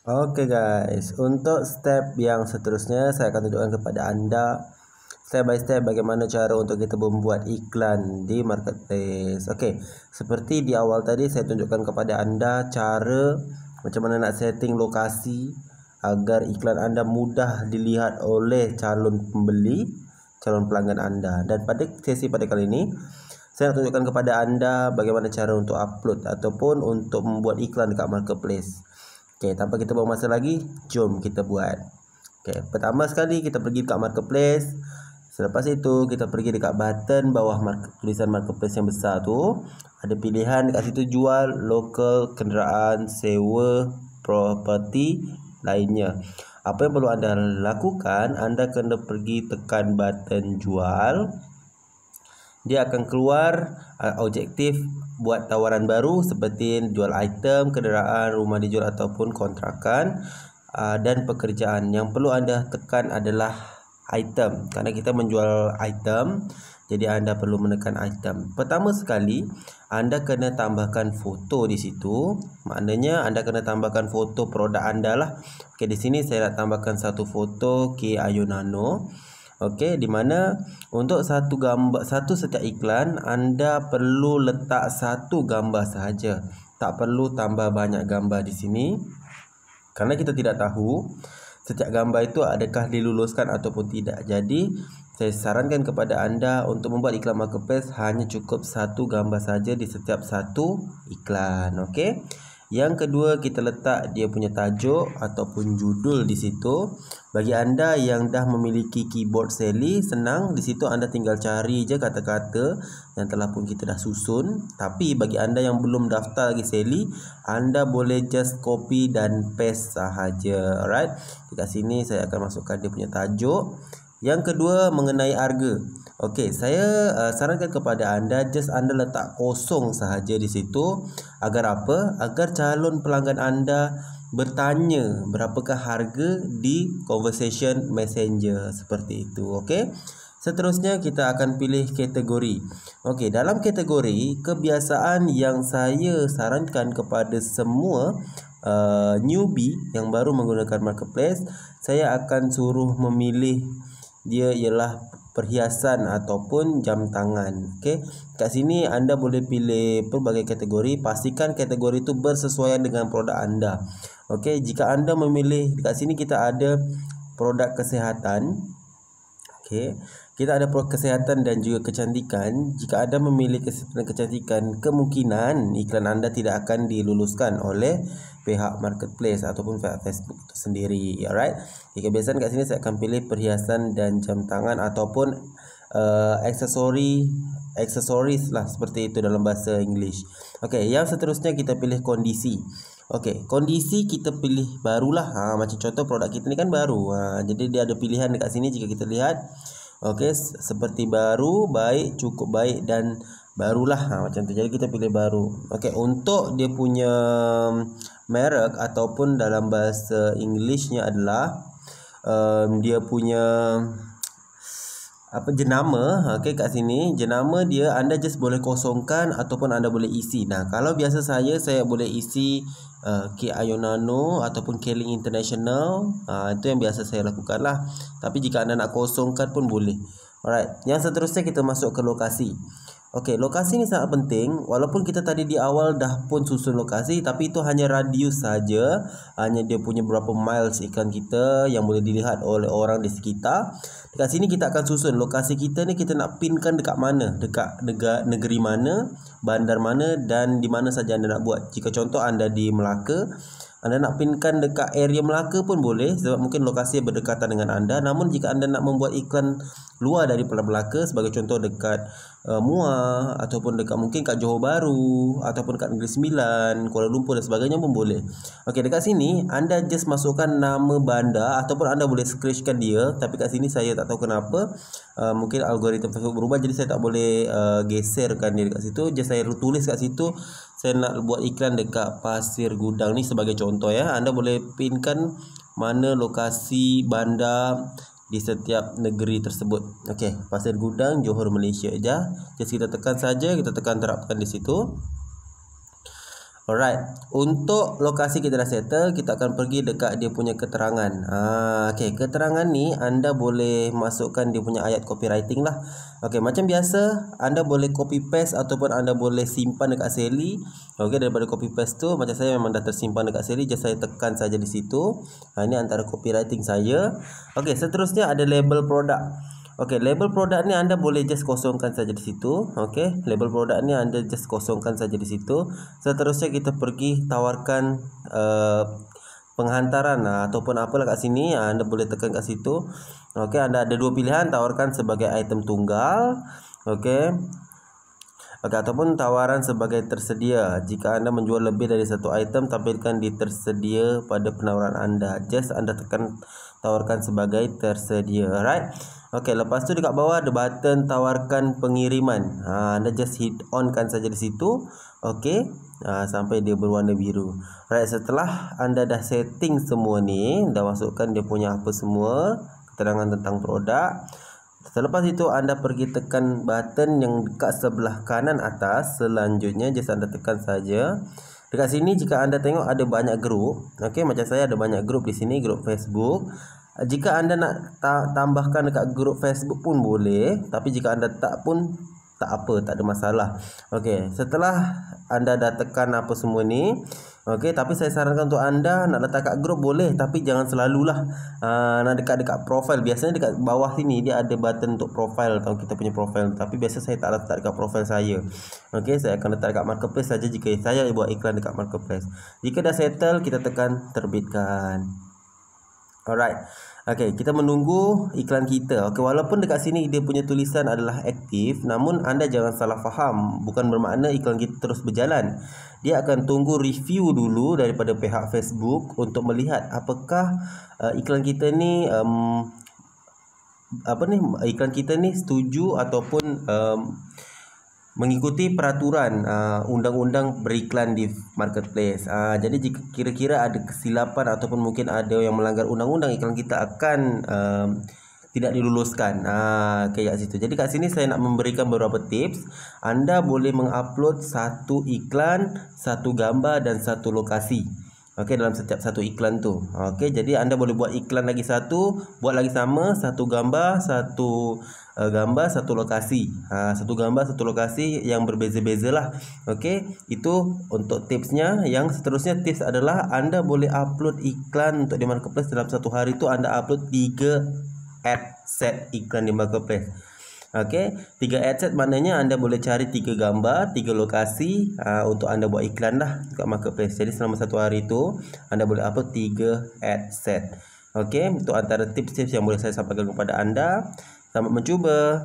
Oke guys, untuk step yang seterusnya saya akan tunjukkan kepada Anda step by step bagaimana cara untuk kita membuat iklan di marketplace. Oke, seperti di awal tadi saya tunjukkan kepada Anda cara macam mana nak setting lokasi agar iklan Anda mudah dilihat oleh calon pembeli, calon pelanggan Anda. Dan pada sesi pada kali ini saya nak tunjukkan kepada Anda bagaimana cara untuk upload ataupun untuk membuat iklan dekat marketplace. Okey, tanpa kita buang masa lagi, jom kita buat. Okey, pertama sekali kita pergi dekat marketplace. Selepas itu kita pergi dekat button bawah tulisan marketplace yang besar tu. Ada pilihan dekat situ jual, local, kenderaan, sewa, property lainnya. Apa yang perlu anda lakukan, anda kena pergi tekan button jual. Dia akan keluar objektif buat tawaran baru seperti jual item, kenderaan, rumah dijual ataupun kontrakan dan pekerjaan. Yang perlu anda tekan adalah item, karena kita menjual item, jadi anda perlu menekan item. Pertama sekali anda kena tambahkan foto di situ. Maknanya anda kena tambahkan foto produk anda lah. Okey, di sini saya nak tambahkan satu foto Kia Ionano. Okey, di mana untuk satu gambar, satu setiap iklan anda perlu letak satu gambar sahaja. Tak perlu tambah banyak gambar di sini. Karena kita tidak tahu setiap gambar itu adakah diluluskan ataupun tidak. Jadi, saya sarankan kepada anda untuk membuat iklan marketplace hanya cukup satu gambar saja di setiap satu iklan. Okey. Yang kedua, kita letak dia punya tajuk ataupun judul di situ. Bagi anda yang dah memiliki keyboard Sally, senang. Di situ anda tinggal cari je kata-kata yang telah pun kita dah susun. Tapi bagi anda yang belum daftar lagi Sally, anda boleh just copy dan paste sahaja. Alright. Dekat sini saya akan masukkan dia punya tajuk. Yang kedua, mengenai harga. Okey, saya sarankan kepada anda just anda letak kosong sahaja di situ. Agar apa? Agar calon pelanggan anda bertanya berapakah harga di conversation messenger seperti itu. Okey. Seterusnya kita akan pilih kategori. Okey, dalam kategori, kebiasaan yang saya sarankan kepada semua newbie yang baru menggunakan marketplace, saya akan suruh memilih dia ialah perhiasan ataupun jam tangan. Okey, kat sini anda boleh pilih pelbagai kategori. Pastikan kategori itu bersesuaian dengan produk anda. Okey, jika anda memilih, dekat sini kita ada produk kesihatan. Okey, kita ada produk kesihatan dan juga kecantikan. Jika anda memilih kesihatan dan kecantikan, kemungkinan iklan anda tidak akan diluluskan oleh pihak marketplace ataupun pihak Facebook itu sendiri. Alright. Jadi kebiasaan kat sini saya akan pilih perhiasan dan jam tangan ataupun aksesoris lah, seperti itu dalam bahasa English. Okey, yang seterusnya kita pilih kondisi. Okey, kondisi kita pilih barulah. Macam contoh produk kita ni kan baru. Jadi dia ada pilihan dekat sini jika kita lihat. Okey, seperti baru, baik, cukup baik dan barulah. Macam tu. Jadi kita pilih baru. Okey, untuk dia punya merek ataupun dalam bahasa Englishnya adalah dia punya jenama. Okey, kat sini jenama dia anda just boleh kosongkan ataupun anda boleh isi. Nah, kalau biasa saya boleh isi Kia Ionano ataupun Keling International. Itu yang biasa saya lakukan lah. Tapi jika anda nak kosongkan pun boleh. Alright, yang seterusnya kita masuk ke lokasi. Okey, lokasi ni sangat penting. Walaupun kita tadi di awal dah pun susun lokasi, tapi itu hanya radius saja. Hanya dia punya berapa miles ikan kita yang boleh dilihat oleh orang di sekitar. Dekat sini kita akan susun lokasi kita ni, kita nak pinkan dekat mana, dekat negeri mana, bandar mana dan di mana saja anda nak buat. Jika contoh anda di Melaka, anda nak pinkan dekat area Melaka pun boleh, sebab mungkin lokasi berdekatan dengan anda. Namun jika anda nak membuat iklan luar daripada Melaka, sebagai contoh dekat Muar ataupun dekat mungkin kat Johor Bahru ataupun kat Negeri Sembilan, Kuala Lumpur dan sebagainya pun boleh. Okey, dekat sini anda just masukkan nama bandar ataupun anda boleh scratchkan dia. Tapi kat sini saya tak tahu kenapa, mungkin algoritma Facebook berubah, jadi saya tak boleh geserkan dia dekat situ. Just saya tulis kat situ saya nak buat iklan dekat Pasir Gudang ni sebagai contoh ya. Anda boleh pinkan mana lokasi bandar di setiap negeri tersebut. Okey, Pasir Gudang, Johor, Malaysia je. Just kita tekan saja, kita tekan terapkan di situ. Alright, untuk lokasi kita dah settle, kita akan pergi dekat dia punya keterangan. Okay, keterangan ni anda boleh masukkan dia punya ayat copywriting lah. Okay, macam biasa, anda boleh copy paste ataupun anda boleh simpan dekat Sally. Okay, daripada copy paste tu, macam saya memang dah tersimpan dekat Sally, just saya tekan saja di situ. Ini antara copywriting saya. Okay, seterusnya ada label produk. Okey, label produk ni anda boleh just kosongkan saja di situ. Okey, label produk ni anda just kosongkan saja di situ. Seterusnya kita pergi tawarkan penghantaran ataupun apalah kat sini. Anda boleh tekan kat situ. Okey, anda ada dua pilihan, tawarkan sebagai item tunggal. Okey. Okey, ataupun tawaran sebagai tersedia. Jika anda menjual lebih dari satu item, tampilkan di tersedia pada penawaran anda. Just anda tekan tawarkan sebagai tersedia. Alright. Okey, lepas tu dekat bawah ada button tawarkan pengiriman. Anda just hit on kan saja di situ. Okey. Sampai dia berwarna biru. Alright, setelah anda dah setting semua ni, dah masukkan dia punya apa semua, keterangan tentang produk. Selepas itu anda pergi tekan button yang dekat sebelah kanan atas. Selanjutnya just anda tekan saja. Dekat sini jika anda tengok ada banyak grup. Okey, macam saya ada banyak grup di sini, grup Facebook. Jika anda nak tambahkan dekat grup Facebook pun boleh, tapi jika anda tak pun tak apa, tak ada masalah. Okey, setelah anda dah tekan apa semua ni, okey, tapi saya sarankan untuk anda nak letak kat grup boleh, tapi jangan selalulah. Nak dekat profile. Biasanya dekat bawah sini dia ada button untuk profile, kalau kita punya profile, tapi biasa saya tak letak dekat profile saya. Okey, saya akan letak dekat marketplace saja jika saya buat iklan dekat marketplace. Jika dah settle, kita tekan terbitkan. Alright. Okey, kita menunggu iklan kita. Okey, walaupun dekat sini dia punya tulisan adalah aktif, namun anda jangan salah faham. Bukan bermakna iklan kita terus berjalan. Dia akan tunggu review dulu daripada pihak Facebook untuk melihat apakah iklan kita ni iklan kita ni setuju ataupun mengikuti peraturan undang-undang beriklan di marketplace. Jadi jika kira-kira ada kesilapan ataupun mungkin ada yang melanggar undang-undang, iklan kita akan tidak diluluskan. Kayak situ. Jadi kat sini saya nak memberikan beberapa tips. Anda boleh mengupload satu iklan, satu gambar dan satu lokasi. Okey, dalam setiap satu iklan tu. Okey, jadi anda boleh buat iklan lagi satu, buat lagi sama, satu gambar, satu gambar, satu lokasi. Satu gambar, satu lokasi yang berbeza-beza lah. Okey, itu untuk tipsnya. Yang seterusnya tips adalah anda boleh upload iklan untuk di marketplace. Dalam satu hari tu anda upload 3 ad set iklan di marketplace. Okey, 3 ad set maknanya anda boleh cari 3 gambar, 3 lokasi untuk anda buat iklan dah dekat marketplace. Jadi selama satu hari itu anda boleh upload 3 ad set. Okey, itu antara tips-tips yang boleh saya sampaikan kepada anda. Selamat mencuba.